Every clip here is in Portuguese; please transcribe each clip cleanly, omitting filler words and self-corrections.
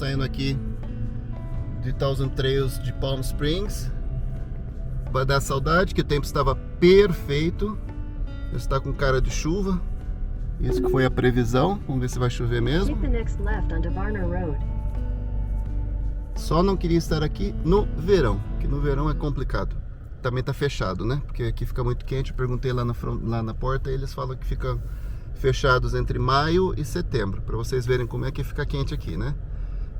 saindo aqui de Thousand Trails de Palm Springs. Vai dar saudade, que o tempo estava perfeito. Está com cara de chuva. Isso que foi a previsão. Vamos ver se vai chover mesmo. Só não queria estar aqui no verão, que no verão é complicado. Também está fechado, né? Porque aqui fica muito quente. Eu perguntei lá na porta e eles falam que fica fechados entre maio e setembro, para vocês verem como é que fica quente aqui, né?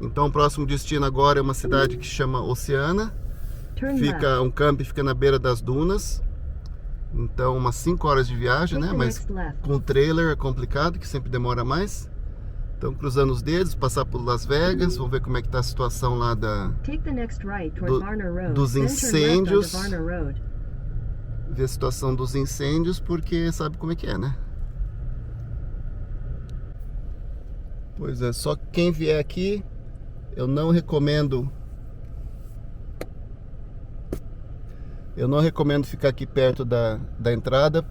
Então o próximo destino agora é uma cidade que chama Oceana. Fica um camping, fica na beira das dunas. Então umas 5 horas de viagem, né? Mas com trailer é complicado, que sempre demora mais. Então cruzando os dedos, passar por Las Vegas. Vamos ver como é que tá a situação lá dos incêndios. Ver a situação dos incêndios, porque sabe como é que é, né? Pois é, só quem vier aqui, eu não recomendo ficar aqui perto da entrada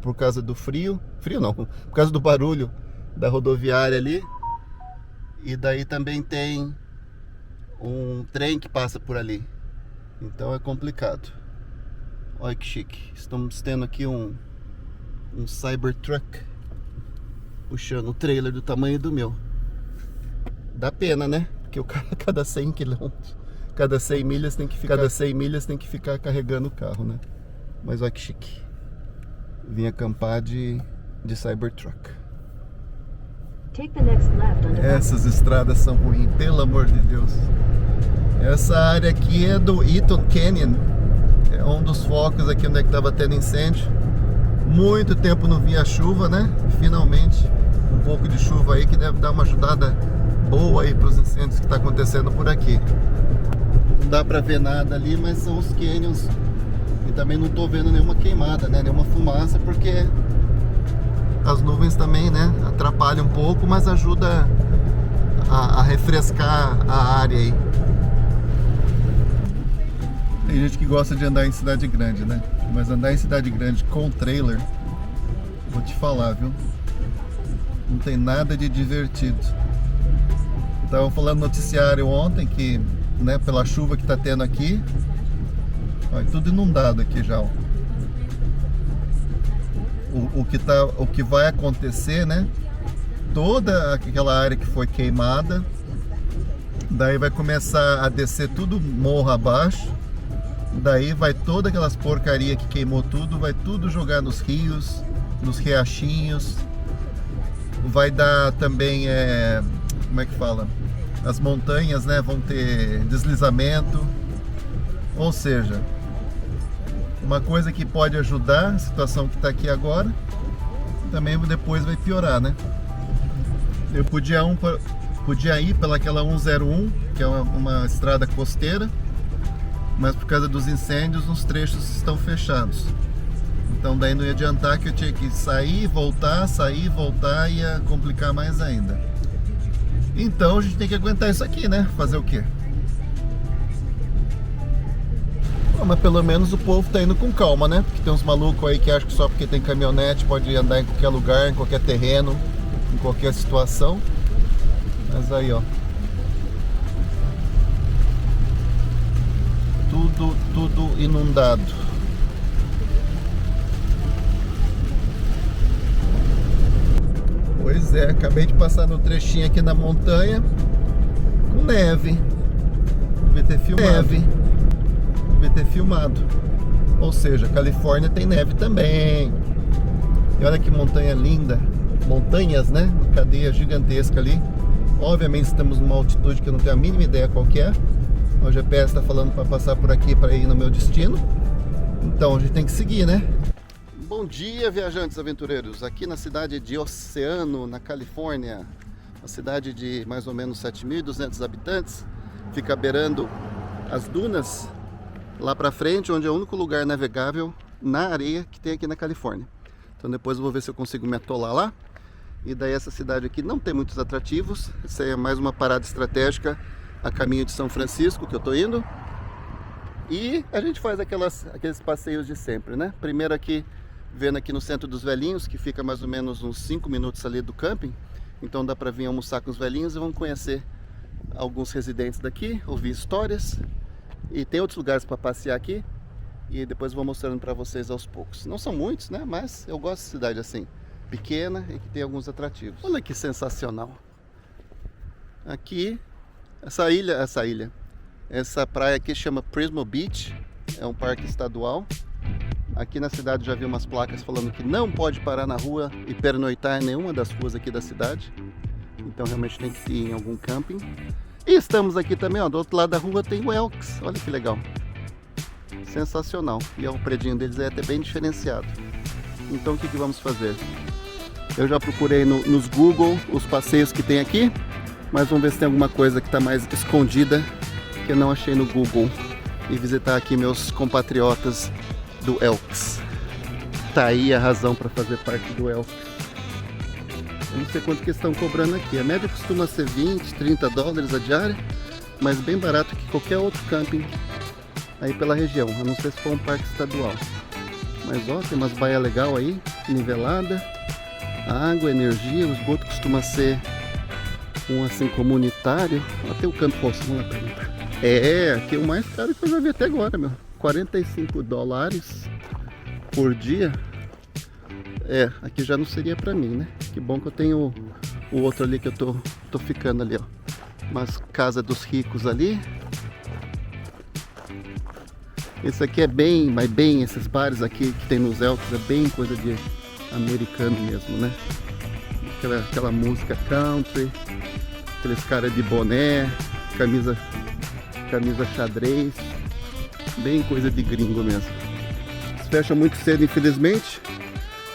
por causa do frio não, por causa do barulho da rodoviária ali. E daí também tem um trem que passa por ali, então é complicado. Olha que chique, estamos tendo aqui um Cybertruck puxando o trailer do tamanho do meu. Dá pena, né? Porque o cara, cada 100 quilômetros, cada 100 milhas tem que ficar carregando o carro, né? Mas olha que chique. Vim acampar de Cybertruck. Essas estradas são ruins, pelo amor de Deus. Essa área aqui é do Eaton Canyon. É um dos focos aqui onde é que estava tendo incêndio. Muito tempo não vinha chuva, né? Finalmente um pouco de chuva aí que deve dar uma ajudada boa aí para os incêndios que está acontecendo por aqui. Não dá para ver nada ali, mas são os canyons. E também não estou vendo nenhuma queimada, né? Nenhuma fumaça, porque as nuvens também, né, atrapalham um pouco, mas ajuda a refrescar a área aí. Tem gente que gosta de andar em cidade grande, né? Mas andar em cidade grande com trailer, vou te falar, viu? Não tem nada de divertido. Estavam falando no noticiário ontem que, né, pela chuva que tá tendo aqui, ó, tudo inundado aqui já, ó. O que vai acontecer, né? Toda aquela área que foi queimada, daí vai começar a descer tudo morro abaixo. Daí vai toda aquelas porcaria que queimou tudo, vai tudo jogar nos rios, nos riachinhos. Vai dar também, como é que fala? As montanhas, né, vão ter deslizamento. Ou seja, uma coisa que pode ajudar a situação que está aqui agora, também depois vai piorar, né? Eu podia ir pelaquela 101, que é uma estrada costeira, mas por causa dos incêndios os trechos estão fechados. Então daí não ia adiantar, que eu tinha que sair, voltar, ia complicar mais ainda. Então a gente tem que aguentar isso aqui, né? Fazer o quê? Mas pelo menos o povo tá indo com calma, né? Porque tem uns malucos aí que acham que só porque tem caminhonete pode andar em qualquer lugar, em qualquer terreno, em qualquer situação. Mas aí, ó, tudo inundado. Pois é, acabei de passar no trechinho aqui na montanha com neve. Devia ter filmado. Ou seja, Califórnia tem neve também. E olha que montanha linda. Montanhas, né? Uma cadeia gigantesca ali. Obviamente estamos numa altitude que eu não tenho a mínima ideia qual que é. O GPS está falando para passar por aqui para ir no meu destino. Então a gente tem que seguir, né? Bom dia, viajantes aventureiros. Aqui na cidade de Oceano, na Califórnia. Uma cidade de mais ou menos 7.200 habitantes. Fica beirando as dunas lá pra frente, onde é o único lugar navegável na areia que tem aqui na Califórnia. Então depois eu vou ver se eu consigo me atolar lá. E daí essa cidade aqui não tem muitos atrativos. Essa é mais uma parada estratégica a caminho de São Francisco que eu tô indo. E a gente faz aqueles passeios de sempre, né? Primeiro aqui, vendo aqui no Centro dos Velhinhos, que fica mais ou menos uns 5 minutos ali do camping. Então dá pra vir almoçar com os velhinhos e vamos conhecer alguns residentes daqui, ouvir histórias. E tem outros lugares para passear aqui. E depois vou mostrando para vocês aos poucos. Não são muitos, né? Mas eu gosto de cidade assim, pequena e que tem alguns atrativos. Olha que sensacional. Aqui, essa praia aqui chama Prismo Beach. É um parque estadual. Aqui na cidade já vi umas placas falando que não pode parar na rua e pernoitar em nenhuma das ruas aqui da cidade. Então realmente tem que ir em algum camping. E estamos aqui também, ó, do outro lado da rua tem o Elks. Olha que legal. Sensacional. E o predinho deles é até bem diferenciado. Então o que vamos fazer? Eu já procurei nos Google os passeios que tem aqui, mas vamos ver se tem alguma coisa que está mais escondida que eu não achei no Google. E visitar aqui meus compatriotas do Elks. Tá aí a razão para fazer parte do Elks. Eu não sei quanto que estão cobrando aqui. A média costuma ser 20, 30 dólares a diária, mas bem barato que qualquer outro camping aí pela região, a não ser se for um parque estadual. Mas ó, tem umas baias legais aí, nivelada, a água, a energia, o esgoto costuma ser um assim comunitário. Até o campo posso, vamos lá perguntar. Aqui é o mais caro que eu já vi até agora, meu. 45 dólares por dia. Aqui já não seria pra mim, né? Que bom que eu tenho o outro ali que eu tô ficando ali, ó. Umas casas dos ricos ali. Esse aqui é bem, mas bem, esses bares aqui que tem nos Elks é bem coisa de americano mesmo, né? Aquela música country, aqueles caras de boné, camisa xadrez, bem coisa de gringo mesmo. Fecha muito cedo, infelizmente,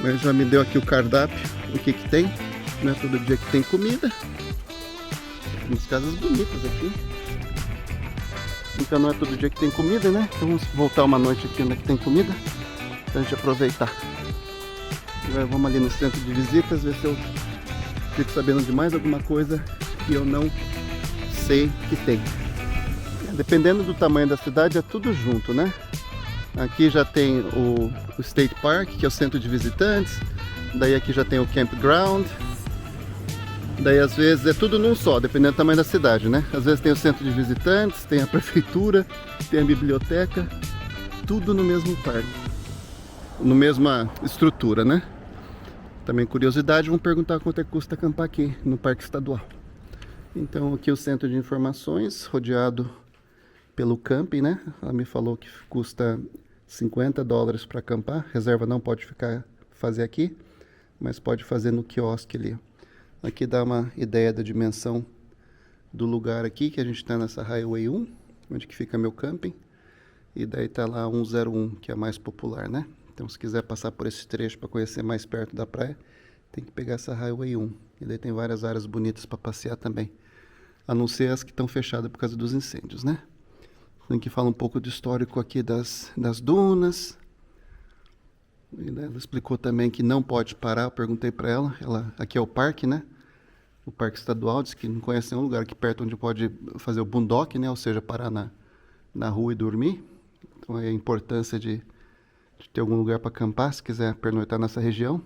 mas já me deu aqui o cardápio, o que tem. Não é todo dia que tem comida. Umas casas bonitas aqui. Então não é todo dia que tem comida, né? Então vamos voltar uma noite aqui onde tem comida, pra gente aproveitar. E vamos ali no centro de visitas, ver se eu fico sabendo de mais alguma coisa que eu não sei que tem. Dependendo do tamanho da cidade, é tudo junto, né? Aqui já tem o State Park, que é o centro de visitantes. Daí aqui já tem o Campground. Daí às vezes é tudo num só, dependendo do tamanho da cidade, né? Às vezes tem o centro de visitantes, tem a prefeitura, tem a biblioteca. Tudo no mesmo parque. Na mesma estrutura, né? Também curiosidade, vamos perguntar quanto é que custa acampar aqui no parque estadual. Então aqui o centro de informações, rodeado pelo camping, né? Ela me falou que custa 50 dólares para acampar. Reserva não pode fazer aqui, mas pode fazer no quiosque ali. Aqui dá uma ideia da dimensão do lugar aqui, que a gente está nessa Highway 1, onde que fica meu camping. E daí tá lá 101, que é a mais popular, né? Então se quiser passar por esse trecho para conhecer mais perto da praia, tem que pegar essa Highway 1. E daí tem várias áreas bonitas para passear também. A não ser as que estão fechadas por causa dos incêndios, né? Aqui fala um pouco do histórico aqui das dunas. E ela explicou também que não pode parar. Eu perguntei para ela, aqui é o parque, né? O parque estadual, diz que não conhece nenhum lugar aqui perto onde pode fazer o boondock, né? Ou seja, parar na rua e dormir. Então é a importância de ter algum lugar para acampar, se quiser pernoitar nessa região.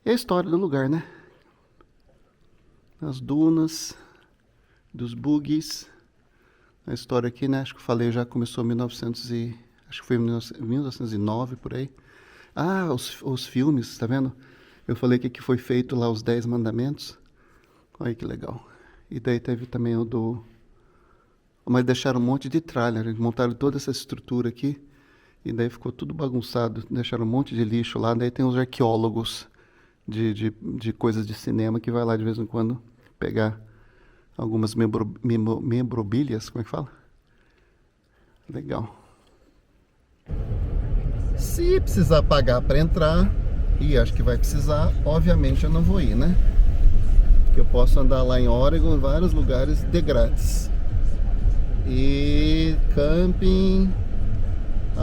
E a história do lugar, né? As dunas, dos buggies. A história aqui, né? Acho que eu falei, já começou em acho que foi em 1909, por aí. Ah, os filmes, tá vendo? Eu falei que foi feito lá os 10 mandamentos. Olha que legal. E daí teve também o do... Mas deixaram um monte de trailer, montaram toda essa estrutura aqui. E daí ficou tudo bagunçado, deixaram um monte de lixo lá. Daí tem os arqueólogos de coisas de cinema que vai lá de vez em quando pegar algumas memorabilias, como é que fala? Legal. Se precisar pagar para entrar, e acho que vai precisar, obviamente eu não vou ir, né? Porque eu posso andar lá em Oregon, em vários lugares de grátis. E camping...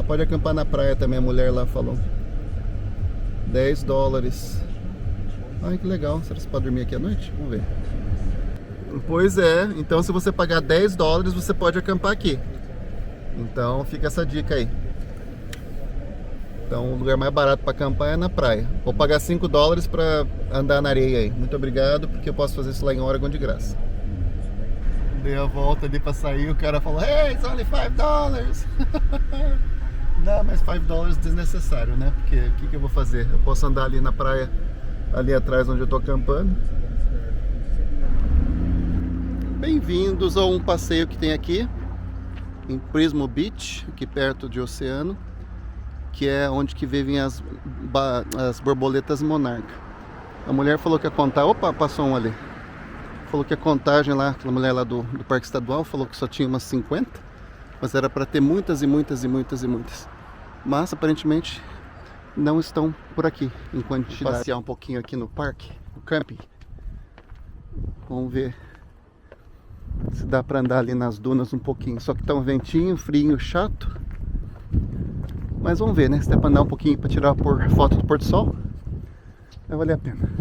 pode acampar na praia também, a mulher lá falou. 10 dólares. Ai, que legal. Será que você pode dormir aqui à noite? Vamos ver. Pois é, então se você pagar 10 dólares, você pode acampar aqui. Então fica essa dica aí. Então o lugar mais barato para acampar é na praia. Vou pagar $5 para andar na areia aí. Muito obrigado, porque eu posso fazer isso lá em Oregon de graça. Dei a volta ali para sair, o cara falou: "Hey, it's only $5." Não, mas $5 é desnecessário, né? Porque o que eu vou fazer? Eu posso andar ali na praia, ali atrás onde eu tô acampando. Bem-vindos a um passeio que tem aqui em Pismo Beach, aqui perto de oceano, que é onde que vivem as borboletas monarca. A mulher falou que ia contar... Opa, passou um ali. Falou que a contagem lá, aquela mulher lá do Parque Estadual, falou que só tinha umas 50, mas era para ter muitas e muitas e muitas e muitas. Mas aparentemente não estão por aqui em quantidade. Vou passear um pouquinho aqui no parque, no camping. Vamos ver se dá para andar ali nas dunas um pouquinho. Só que tá um ventinho, frio, chato. Mas vamos ver, né? Se dá para andar um pouquinho para tirar a foto do pôr do sol, vai valer a pena.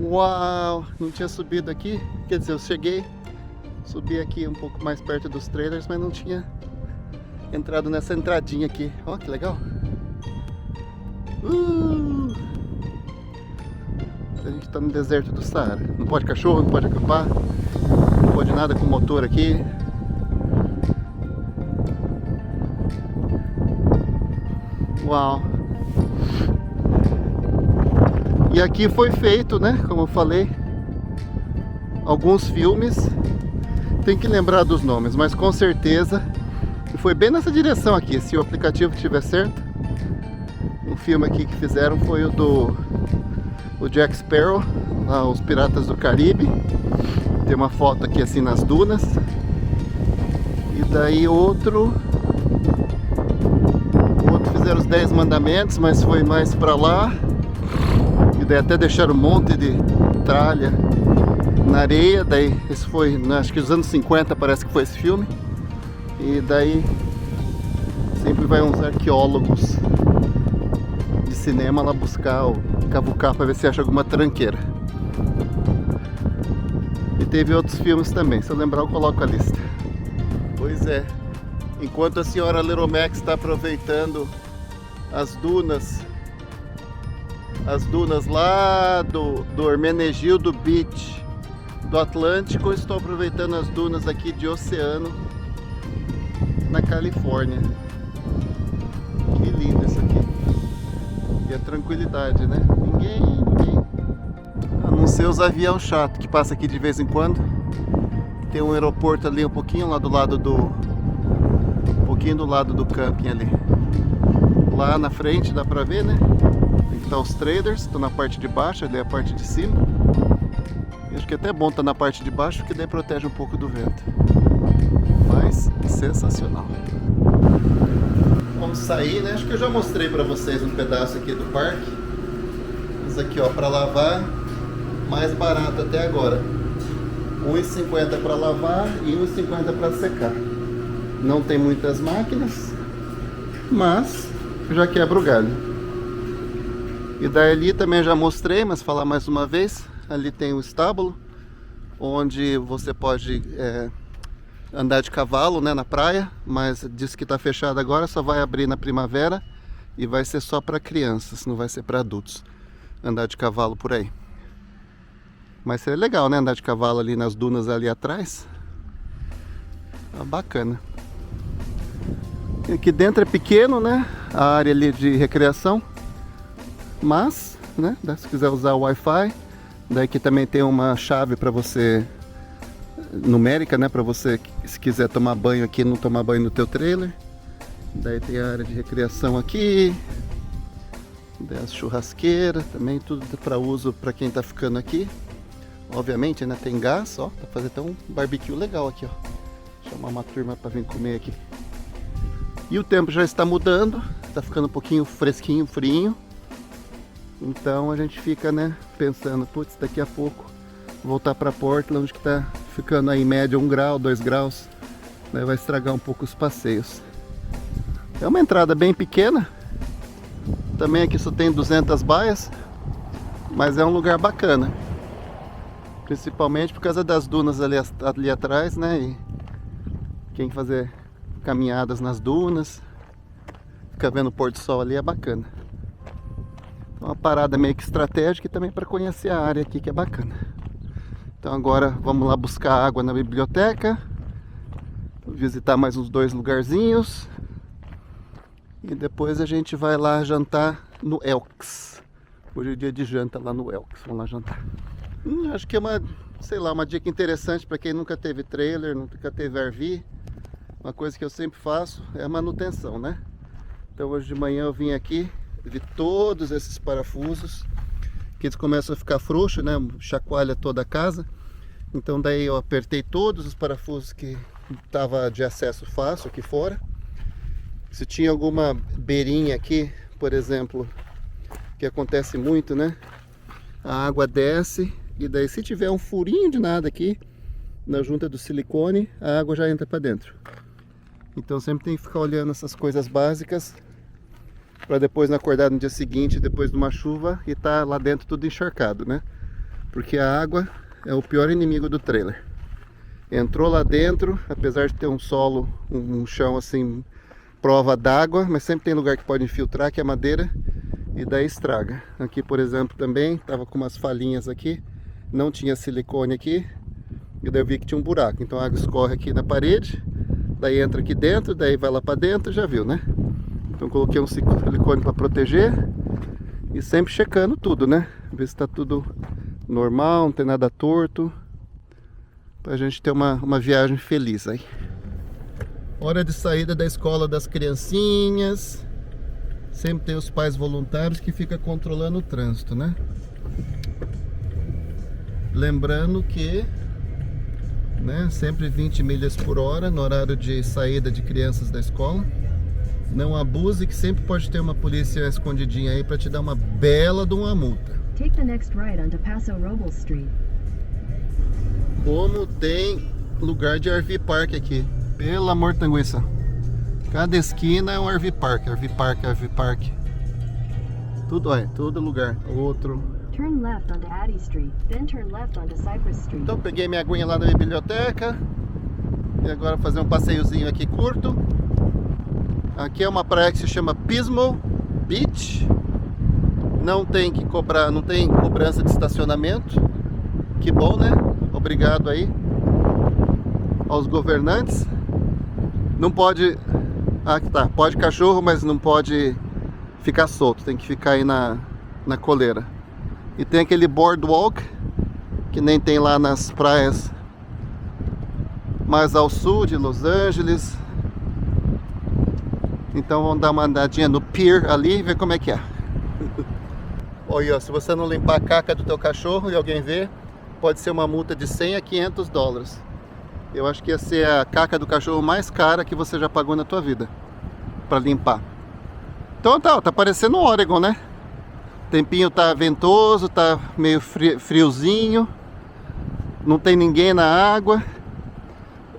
Uau! Não tinha subido aqui. Quer dizer, eu cheguei, subi aqui um pouco mais perto dos trailers, mas não tinha entrado nessa entradinha aqui. Ó, que legal! A gente tá no deserto do Saara. Não pode cachorro, não pode acampar, não pode nada com motor aqui. Uau! E aqui foi feito, né? Como eu falei, alguns filmes. Tem que lembrar dos nomes, mas com certeza foi bem nessa direção aqui, se o aplicativo estiver certo. Um filme aqui que fizeram foi o Jack Sparrow, lá, Os Piratas do Caribe. Tem uma foto aqui assim nas dunas. E daí outro fizeram os 10 mandamentos, mas foi mais pra lá. E daí até deixaram um monte de tralha na areia. Daí esse foi, acho que nos anos 50 parece que foi esse filme. E daí sempre vai uns arqueólogos de cinema lá buscar ou cavucar para ver se acha alguma tranqueira. E teve outros filmes também, se eu lembrar eu coloco a lista. Pois é, enquanto a senhora Little Max está aproveitando as dunas lá do Hermenegildo Beach do Atlântico, eu estou aproveitando as dunas aqui de Oceano, na Califórnia. Que lindo isso aqui. E a tranquilidade, né? Ninguém, a não ser os aviões chatos que passam aqui de vez em quando. Tem um aeroporto ali um pouquinho lá do lado do camping ali. Lá na frente dá pra ver, né? Aqui tá os trailers, estão na parte de baixo, ali é a parte de cima. Eu acho que é até bom estar na parte de baixo, porque daí protege um pouco do vento. Mas sensacional. Vamos sair, né? Acho que eu já mostrei pra vocês um pedaço aqui do parque. Mas aqui, ó, pra lavar, mais barato até agora. R$1,50 para lavar e R$1,50 para secar. Não tem muitas máquinas, mas já quebra o galho. E daí ali também já mostrei, mas falar mais uma vez. Ali tem o estábulo, onde você pode andar de cavalo, né, na praia. Mas disse que está fechado agora, só vai abrir na primavera. E vai ser só para crianças, não vai ser para adultos andar de cavalo por aí. Mas seria legal, né, andar de cavalo ali nas dunas ali atrás. Bacana. E aqui dentro é pequeno, né, a área ali de recreação. Mas, né, se quiser usar o Wi-Fi. Daí aqui também tem uma chave para você, numérica, né, para você, se quiser tomar banho aqui, não tomar banho no teu trailer. Daí tem a área de recreação aqui. Daí as churrasqueiras, também tudo para uso para quem tá ficando aqui. Obviamente, né, tem gás, ó, pra fazer até um barbecue legal aqui, ó. Chamar uma turma para vir comer aqui. E o tempo já está mudando, tá ficando um pouquinho fresquinho, frinho. Então a gente fica, né, pensando, putz, daqui a pouco voltar para Portland, que tá ficando aí em média 1 grau, 2 graus. Daí vai estragar um pouco os passeios. É uma entrada bem pequena. Também aqui só tem 200 baias, mas é um lugar bacana. Principalmente por causa das dunas ali atrás, né? E quem fazer caminhadas nas dunas. Ficar vendo o pôr do sol ali é bacana. Uma parada meio que estratégica e também para conhecer a área aqui, que é bacana. Então agora vamos lá buscar água na biblioteca, visitar mais uns 2 lugarzinhos e depois a gente vai lá jantar no Elks. Hoje é dia de janta lá no Elks, vamos lá jantar. Acho que é uma dica interessante para quem nunca teve trailer, nunca teve RV. Uma coisa que eu sempre faço é a manutenção, né? Então hoje de manhã eu vim aqui, vi todos esses parafusos, que eles começam a ficar frouxos, né? Chacoalha toda a casa. Então daí eu apertei todos os parafusos que estava de acesso fácil aqui fora. Se tinha alguma beirinha aqui, por exemplo, que acontece muito, né? A água desce e daí se tiver um furinho de nada aqui na junta do silicone, a água já entra para dentro. Então sempre tem que ficar olhando essas coisas básicas para depois não acordar no dia seguinte, depois de uma chuva, e tá lá dentro tudo encharcado, né? Porque a água é o pior inimigo do trailer. Entrou lá dentro, apesar de ter um solo, um chão assim, prova d'água, mas sempre tem lugar que pode infiltrar, que é madeira, e daí estraga. Aqui, por exemplo, também tava com umas falhinhas aqui, não tinha silicone aqui, e daí eu vi que tinha um buraco. Então a água escorre aqui na parede, daí entra aqui dentro, daí vai lá para dentro, já viu, né? Então coloquei um silicone para proteger e sempre checando tudo, né? Ver se está tudo normal, não tem nada torto, para a gente ter uma viagem feliz aí. Hora de saída da escola das criancinhas. Sempre tem os pais voluntários que ficam controlando o trânsito, né? Lembrando que, né, sempre 20 milhas por hora no horário de saída de crianças da escola. Não abuse, que sempre pode ter uma polícia escondidinha aí para te dar uma bela de uma multa. Take the next right onto Paso Robles Street. Como tem lugar de RV Park aqui. Pelo amor de linguiça. Cada esquina é um RV Park, RV Park, RV Park. Tudo, olha, todo lugar. Outro. Turn left onto Addy Street, then turn left onto Cypress Street. Então peguei minha aguinha lá na biblioteca. E agora vou fazer um passeiozinho aqui curto. Aqui é uma praia que se chama Pismo Beach. Não tem que cobrar, não tem cobrança de estacionamento. Que bom, né? Obrigado aí aos governantes. Não pode... Ah, que tá. Pode cachorro, mas não pode ficar solto. Tem que ficar aí na coleira. E tem aquele boardwalk, que nem tem lá nas praias mais ao sul de Los Angeles. Então vamos dar uma andadinha no pier ali e ver como é que é. Olha, se você não limpar a caca do teu cachorro e alguém ver, pode ser uma multa de 100 a 500 dólares. Eu acho que ia ser a caca do cachorro mais cara que você já pagou na tua vida para limpar. Então tá parecendo Oregon, né? O tempinho tá ventoso, tá meio friozinho. Não tem ninguém na água.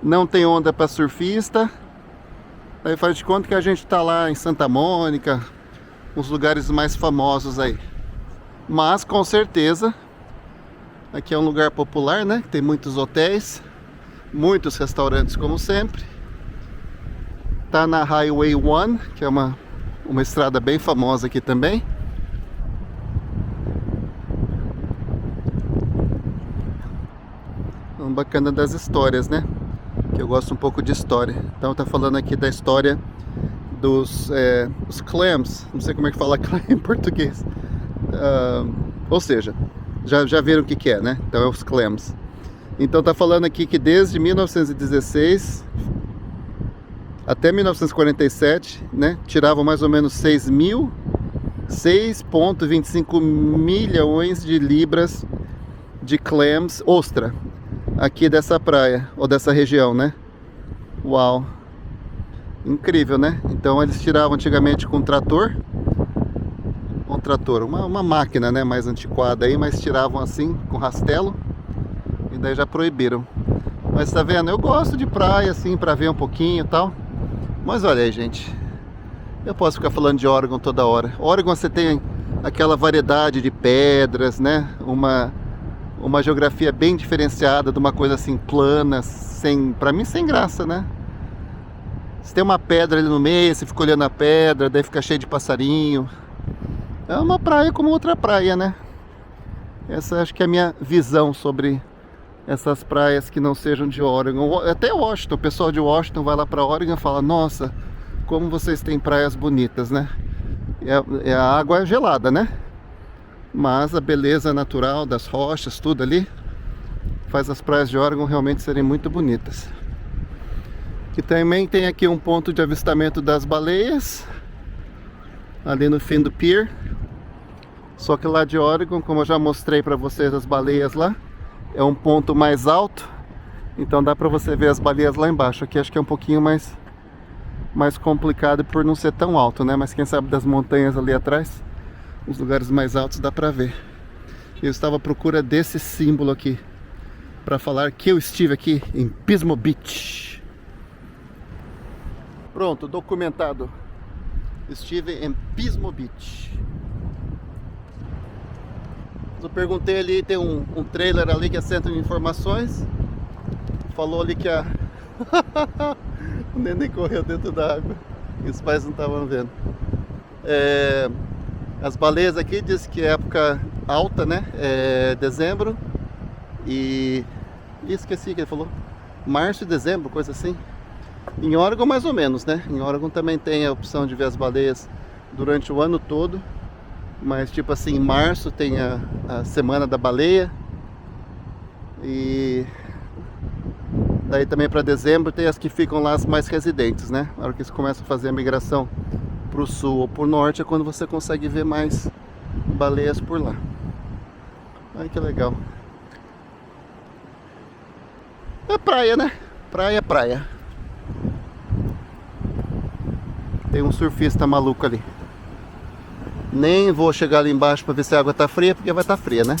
Não tem onda para surfista. Aí faz de conta que a gente tá lá em Santa Mônica, os lugares mais famosos aí. Mas com certeza aqui é um lugar popular, né? Tem muitos hotéis, muitos restaurantes como sempre. Tá na Highway 1, que é uma estrada bem famosa aqui também. Uma bacana das histórias, né? Que eu gosto um pouco de história. Então tá falando aqui da história dos os clams, não sei como é que fala clam em português. Ou seja, já viram o que é, né? Então é os clams. Então tá falando aqui que desde 1916 até 1947, né, tiravam mais ou menos 6,25 milhões de libras de clams, ostra, aqui dessa praia, ou dessa região, né? Uau! Incrível, né? Então eles tiravam antigamente com um trator, uma máquina, né, mais antiquada aí, mas tiravam assim, com rastelo, e daí já proibiram. Mas tá vendo? Eu gosto de praia, assim, pra ver um pouquinho e tal. Mas olha aí, gente, eu posso ficar falando de Oregon toda hora. Oregon você tem aquela variedade de pedras, né? Uma geografia bem diferenciada de uma coisa assim plana, pra mim sem graça, né? Se tem uma pedra ali no meio, você fica olhando a pedra, daí fica cheio de passarinho. É uma praia como outra praia, né? Essa acho que é a minha visão sobre essas praias que não sejam de Oregon. Até Washington, o pessoal de Washington vai lá para Oregon e fala: nossa, como vocês têm praias bonitas, né? E a água é gelada, né? Mas a beleza natural das rochas, tudo ali, faz as praias de Oregon realmente serem muito bonitas. E também tem aqui um ponto de avistamento das baleias, ali no fim do pier. Só que lá de Oregon, como eu já mostrei para vocês as baleias lá, é um ponto mais alto, então dá para você ver as baleias lá embaixo. Aqui acho que é um pouquinho mais complicado por não ser tão alto, né? Mas quem sabe das montanhas ali atrás, os lugares mais altos dá para ver. Eu estava à procura desse símbolo aqui para falar que eu estive aqui em Pismo Beach. Pronto, documentado. Estive em Pismo Beach. Eu perguntei ali, tem um trailer ali que é centro de informações. Falou ali que o neném correu dentro da água e os pais não estavam vendo. As baleias aqui diz que é época alta, né? É dezembro e esqueci o que ele falou. Março e dezembro, coisa assim. Em Oregon mais ou menos, né? Em Oregon também tem a opção de ver as baleias durante o ano todo. Mas tipo assim, em março tem a semana da baleia. E daí também para dezembro tem as que ficam lá, as mais residentes, né? Na hora que eles começam a fazer a migração pro sul ou pro norte é quando você consegue ver mais baleias por lá. Olha que legal. É praia, né? Praia, praia. Tem um surfista maluco ali. Nem vou chegar ali embaixo para ver se a água tá fria, porque vai estar fria, né?